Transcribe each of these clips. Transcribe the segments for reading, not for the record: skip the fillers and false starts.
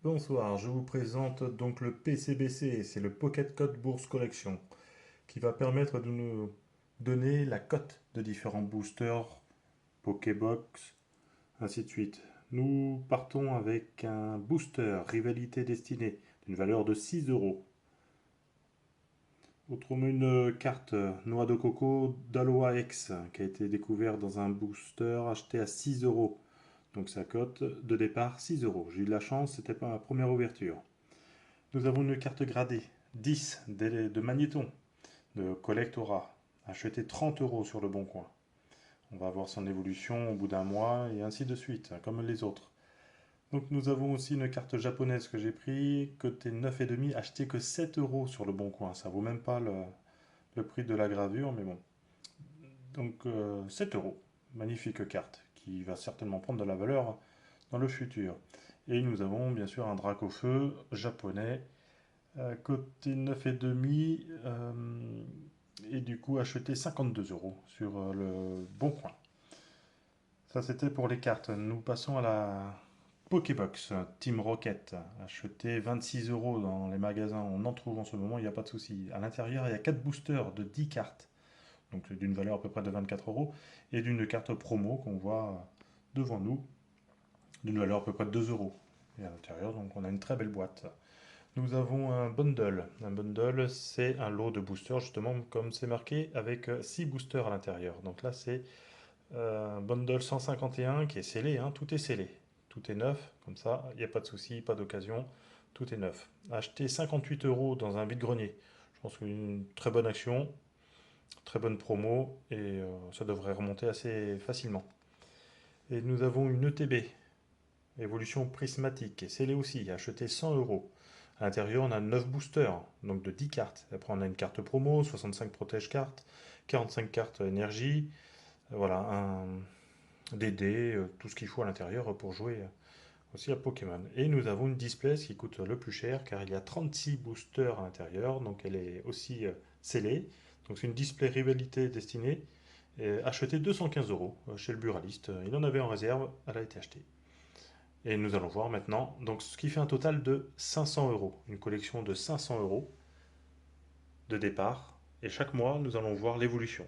Bonsoir, je vous présente donc le PCBC, c'est le Pocket Code Bourse Collection, qui va permettre de nous donner la cote de différents boosters, Pokébox, ainsi de suite. Nous partons avec un booster Rivalité Destinée d'une valeur de 6 euros. Autrement, une carte Noix de Coco d'Aloha X qui a été découverte dans un booster acheté à 6 euros. Donc sa cote de départ 6 euros. J'ai eu de la chance, c'était pas ma première ouverture. Nous avons une carte gradée 10 de Magnéton de Collectora, achetée 30 euros sur le Bon Coin. On va voir son évolution au bout d'un mois et ainsi de suite, comme les autres. Donc nous avons aussi une carte japonaise que j'ai pris, côté 9,5, achetée que 7 euros sur le Bon Coin. Ça vaut même pas le prix de la gravure, mais bon. Donc 7 euros. Magnifique carte qui va certainement prendre de la valeur dans le futur. Et nous avons bien sûr un Dracofeu japonais côté 9,5 et du coup acheté 52 euros sur le Bon Coin. Ça c'était pour les cartes. Nous passons à la Pokébox Team Rocket, acheté 26 euros dans les magasins. On en trouve en ce moment, il n'y a pas de souci. À l'intérieur, il y a 4 boosters de 10 cartes, donc d'une valeur à peu près de 24 euros, et d'une carte promo qu'on voit devant nous, d'une valeur à peu près de 2 euros. Et à l'intérieur, donc on a une très belle boîte. Nous avons un bundle. Un bundle, c'est un lot de boosters, justement, comme c'est marqué, avec 6 boosters à l'intérieur. Donc là, c'est un bundle 151 qui est scellé, hein, tout est scellé. Tout est neuf, comme ça, il n'y a pas de souci, pas d'occasion, tout est neuf. Acheter 58 euros dans un vide-grenier. Je pense qu'une très bonne action, très bonne promo, et ça devrait remonter assez facilement. Et nous avons une ETB, évolution prismatique, et scellée aussi, acheté 100 euros. À l'intérieur, on a 9 boosters, donc de 10 cartes. Après, on a une carte promo, 65 protège cartes, 45 cartes énergie, voilà, des dés, tout ce qu'il faut à l'intérieur pour jouer aussi à Pokémon. Et nous avons une display, ce qui coûte le plus cher, car il y a 36 boosters à l'intérieur, donc elle est aussi scellée. Donc c'est une display rivalité destinée, achetée 215 euros chez le buraliste. Il en avait en réserve, elle a été achetée. Et nous allons voir maintenant, donc ce qui fait un total de 500 euros, une collection de 500 euros de départ. Et chaque mois, nous allons voir l'évolution.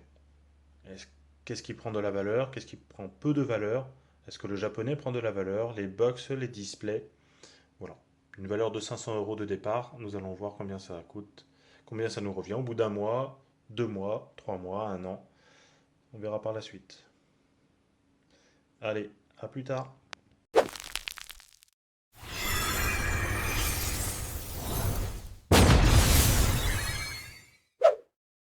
Qu'est-ce qui prend de la valeur, qu'est-ce qui prend peu de valeur, est-ce que le japonais prend de la valeur, les box, les displays. Voilà. Une valeur de 500 euros de départ, nous allons voir combien ça coûte, combien ça nous revient au bout d'un mois, 2 mois, 3 mois, un an. On verra par la suite. Allez, à plus tard.